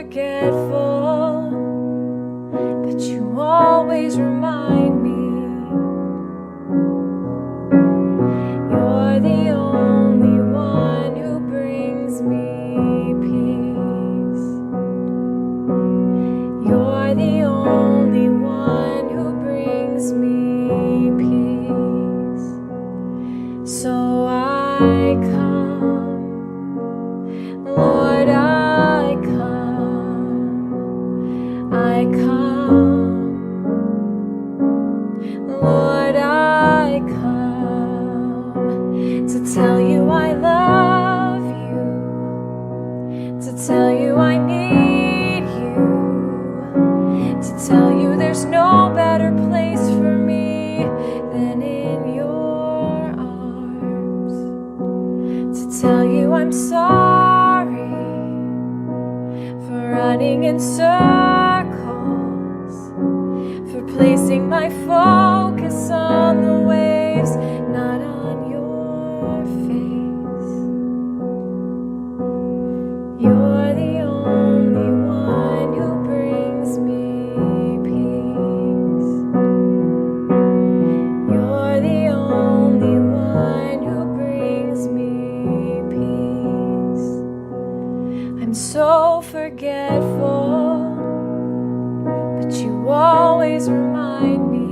forgetful, but you always remind me. You're the only one who brings me peace. You're the only one who brings me peace. So I come, Lord, I come, I come, Lord, I come to tell you I love you, to tell you I need you, to tell you there's no better place for me than in your arms, to tell you I'm sorry for running in circles, for placing my focus on the waves, not on your face. You're the only one who brings me peace. You're the only one who brings me peace. I'm so forgetful, but you always remind me.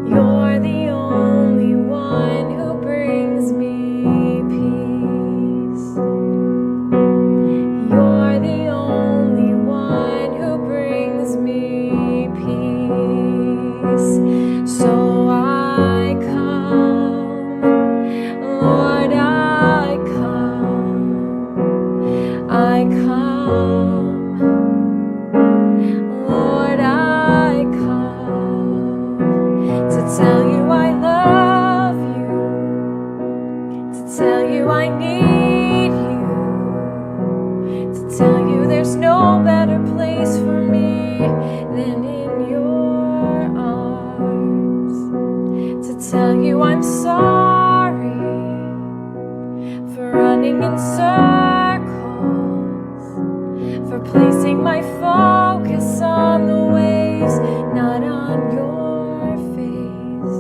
You're the only one who brings me peace. You're the only one who brings me peace. So I come, Lord, I come, I come, Lord, I come to tell you I love you, to tell you I need you, to tell you there's no better place for me than in your arms, to tell you I'm sorry for running in circles, for placing my focus on the waves, not on your face.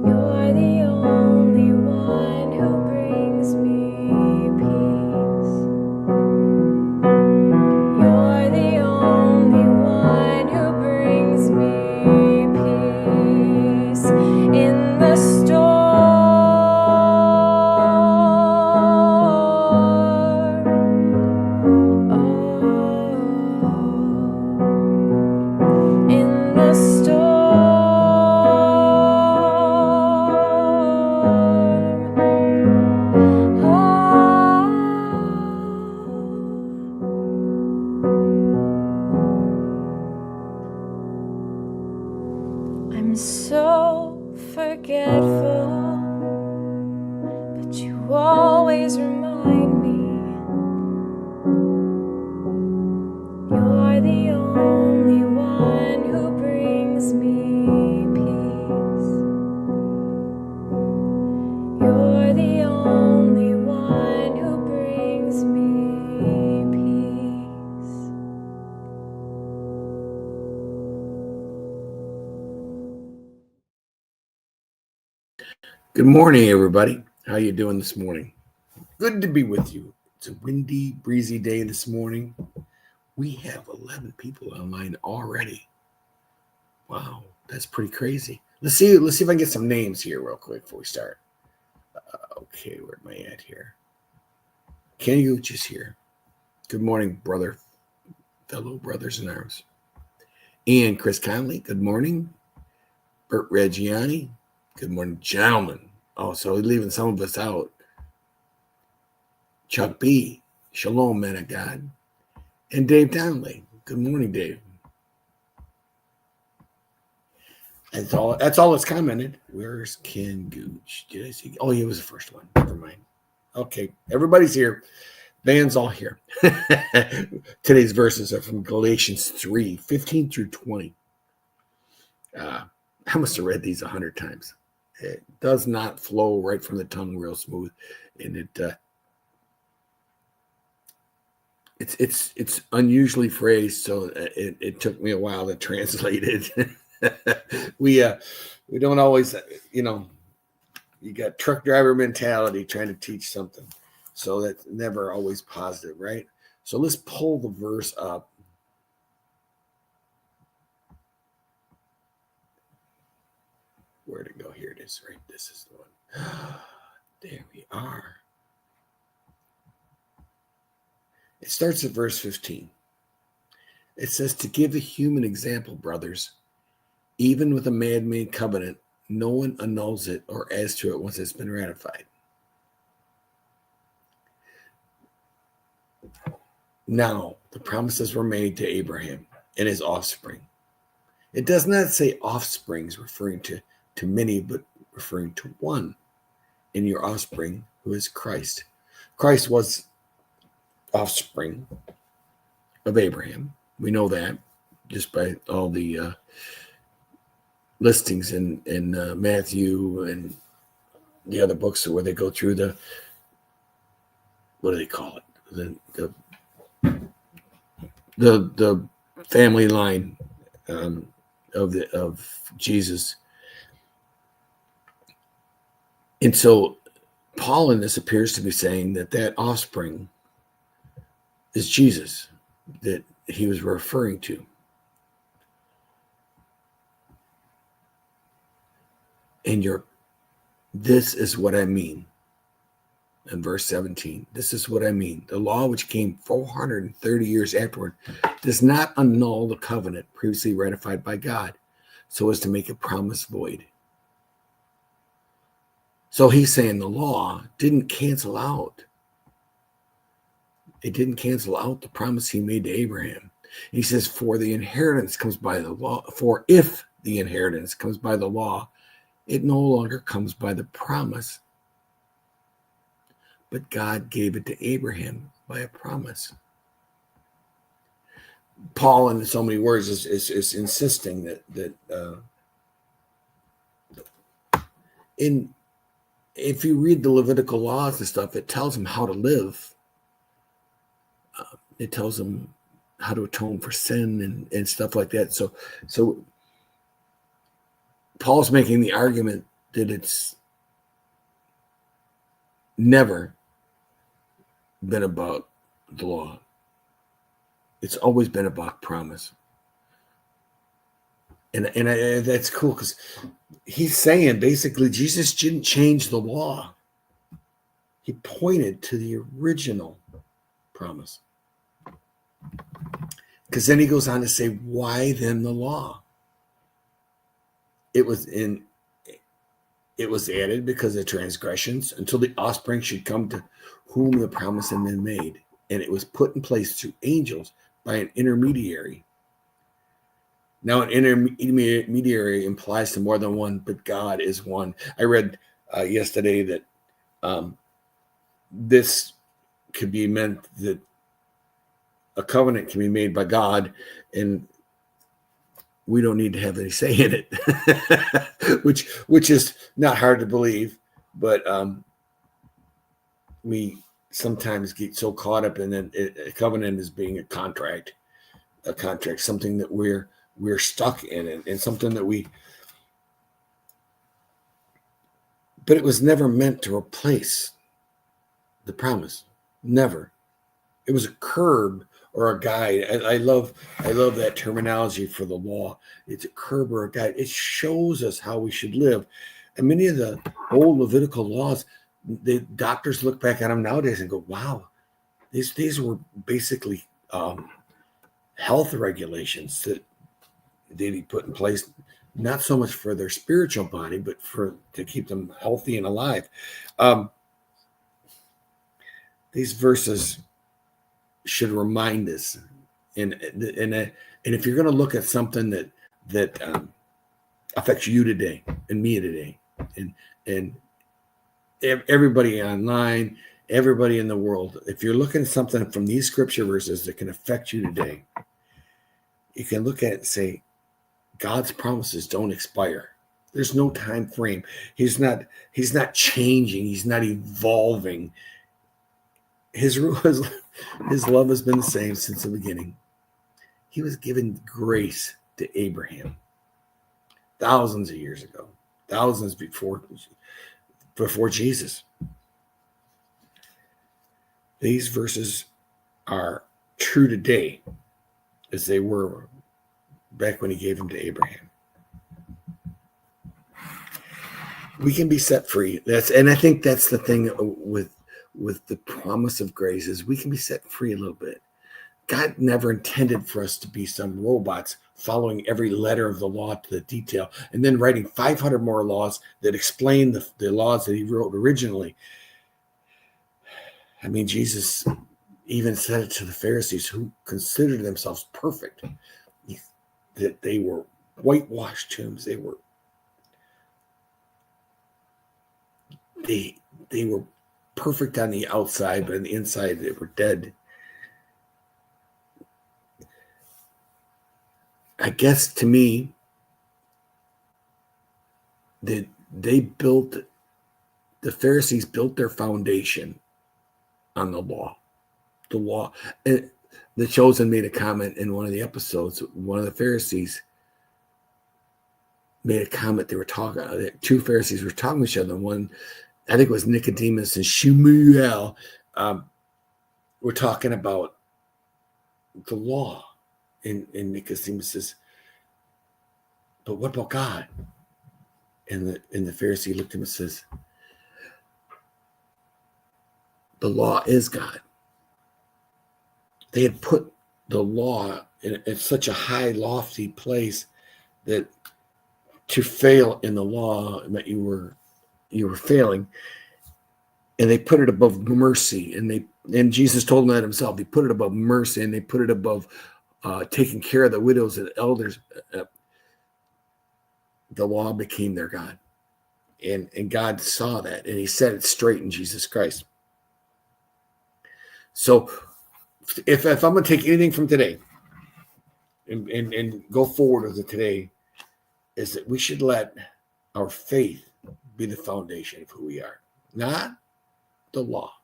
You're the only one who brings me peace. You're the only one who brings me peace in the storm. In the storm, I'm so forgetful, but you always remind me. You're the only one who brings me peace. You're the only one who brings me peace. Good morning, everybody. How you doing this morning? Good to be with you. It's a windy, breezy day this morning. We have 11 people online already. Wow, that's pretty crazy. Let's see if I can get some names here real quick before we start. Okay, where am I at here? Kenny Gooch is here. Good morning, brother, fellow brothers in arms. And Chris Conley, good morning. Bert Reggiani, good morning, gentlemen. Oh, so we're leaving some of us out. Chuck B, shalom, man of God. And Dave Donnelly. Good morning, Dave. That's all that's commented. Where's Ken Gooch? Did I see? Oh, he was the first one. Never mind. Okay, everybody's here. Van's all here. Today's verses are from Galations 3, 15 through 20. I must have read these 100 times. It does not flow right from the tongue real smooth, and it's unusually phrased, so it took me a while to translate it. we don't always, you got truck driver mentality trying to teach something, so that's never always positive, right? So let's pull the verse up. Where'd it go? Here it is, right? This is the one. There we are. It starts at verse 15. It says, to give a human example, brothers, even with a man-made covenant, no one annuls it or adds to it once it's been ratified. Now, the promises were made to Abraham and his offspring. It does not say offsprings, referring to many, but referring to one, in your offspring, who is Christ. Christ was offspring of Abraham. We know that just by all the listings in Matthew and the other books where they go through the, what do they call it? The family line of Jesus. And so Paul in this appears to be saying that offspring is Jesus that he was referring to. And this is what I mean. In verse 17, this is what I mean. The law, which came 430 years afterward, does not annul the covenant previously ratified by God, so as to make a promise void. So he's saying the law didn't cancel out. It didn't cancel out the promise he made to Abraham. He says, for the inheritance comes by the law. For if the inheritance comes by the law, it no longer comes by the promise. But God gave it to Abraham by a promise. Paul, in so many words, is insisting that if you read the Levitical laws and stuff, it tells them how to live. It tells them how to atone for sin and stuff like that. So Paul's making the argument that it's never been about the law. It's always been about promise. And that's cool because he's saying basically Jesus didn't change the law. He pointed to the original promise. Because then he goes on to say, why then the law? It was added because of transgressions until the offspring should come to whom the promise had been made. And it was put in place through angels by an intermediary. Now, an intermediary implies to more than one, but God is one. I read yesterday that this could be meant that a covenant can be made by God, and we don't need to have any say in it, which is not hard to believe, but we sometimes get so caught up in it. A covenant as being a contract, something that we're stuck in, and something that but it was never meant to replace the promise. Never. It was a curb or a guide. I love that terminology for the law. It's a curb or a guide. It shows us how we should live. And many of the old Levitical laws, the doctors look back at them nowadays and go, wow, these were basically health regulations that they'd put in place, not so much for their spiritual body, but to keep them healthy and alive. These verses should remind us, and if you're going to look at something that affects you today and me today, and everybody online, everybody in the world, if you're looking at something from these scripture verses that can affect you today, you can look at it and say, God's promises don't expire. There's no time frame. He's not changing. He's not evolving. His love has been the same since the beginning. He was given grace to Abraham thousands of years ago, thousands before Jesus. These verses are true today as they were back when he gave them to Abraham. We can be set free. And I think that's the thing with the promise of grace is we can be set free a little bit. God never intended for us to be some robots following every letter of the law to the detail and then writing 500 more laws that explain the laws that he wrote originally. I mean, Jesus even said it to the Pharisees who considered themselves perfect, that they were whitewashed tombs. They were perfect on the outside, but on the inside they were dead. I guess to me that the Pharisees built their foundation on the law. The law. And the Chosen made a comment in one of the episodes. One of the Pharisees made a comment. They were talking. Two Pharisees were talking to each other. One, I think it was Nicodemus and Shmuel, were talking about the law. And Nicodemus says, "But what about God?" And the Pharisee looked at him and says, "The law is God." They had put the law in such a high, lofty place that to fail in the law meant you were failing, and they put it above mercy. And Jesus told them that himself. He put it above mercy, and they put it above taking care of the widows and elders. The law became their God, and God saw that, and he set it straight in Jesus Christ. So if I'm going to take anything from today and go forward with it today, is that we should let our faith be the foundation of who we are, not the law.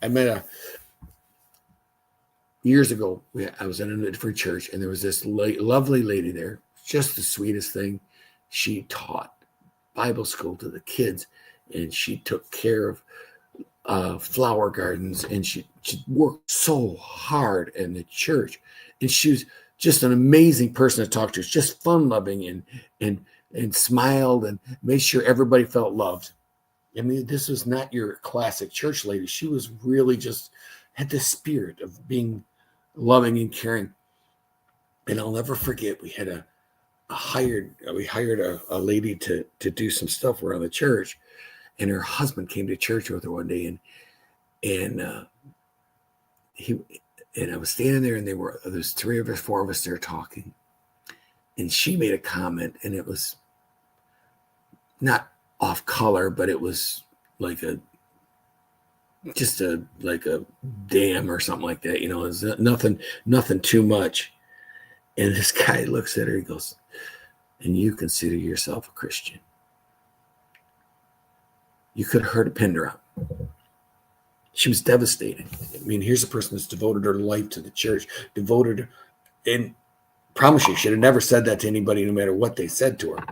I met years ago, I was in a different church, and there was this lovely lady there, just the sweetest thing. She taught Bible school to the kids, and she took care of flower gardens, and she worked so hard in the church, and she was just an amazing person to talk to. Just fun loving and smiled and made sure everybody felt loved. I mean, this was not your classic church lady. She was really just had the spirit of being loving and caring. And I'll never forget, we had hired a lady to do some stuff around the church, and her husband came to church with her one day, and I was standing there, and there's 3 of us, 4 of us there talking, and she made a comment, and it was not off color, but it was like a damn or something like that, it's nothing too much. And this guy looks at her, he goes, "And you consider yourself a Christian?" You could have heard a pin drop. She was devastated. I mean, here's a person that's devoted her life to the church, and promise you, should have never said that to anybody, no matter what they said to her.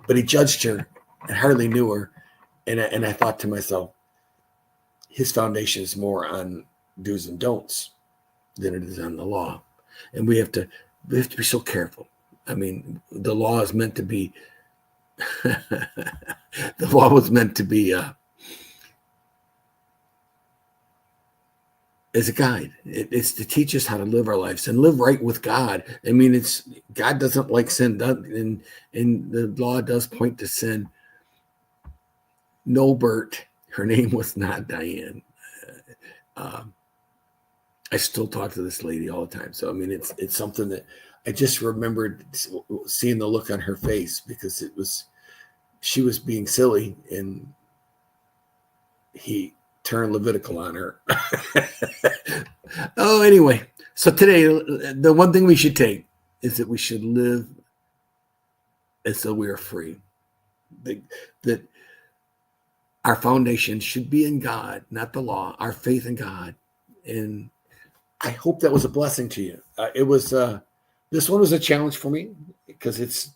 But he judged her and hardly knew her. And I thought to myself, his foundation is more on do's and don'ts than it is on the law. And we have to be so careful. I mean, the law is meant to be, the law was meant to be as a guide. It's to teach us how to live our lives and live right with God. I mean, God doesn't like sin, and the law does point to sin. No, Bert, her name was not Diane. I still talk to this lady all the time. So, I mean, it's something that I just remembered seeing the look on her face, because she was being silly, and he turned Levitical on her. Oh, anyway. So today, the one thing we should take is that we should live And so we are free. That our foundation should be in God, not the law, our faith in God. And I hope that was a blessing to you. This one was a challenge for me because it's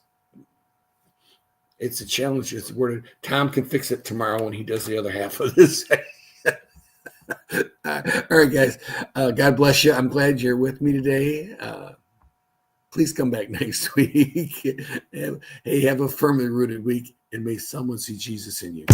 a challenge. It's where Tom can fix it tomorrow when he does the other half of this. All right, guys. God bless you. I'm glad you're with me today. Please come back next week. Hey, have a firmly rooted week, and may someone see Jesus in you.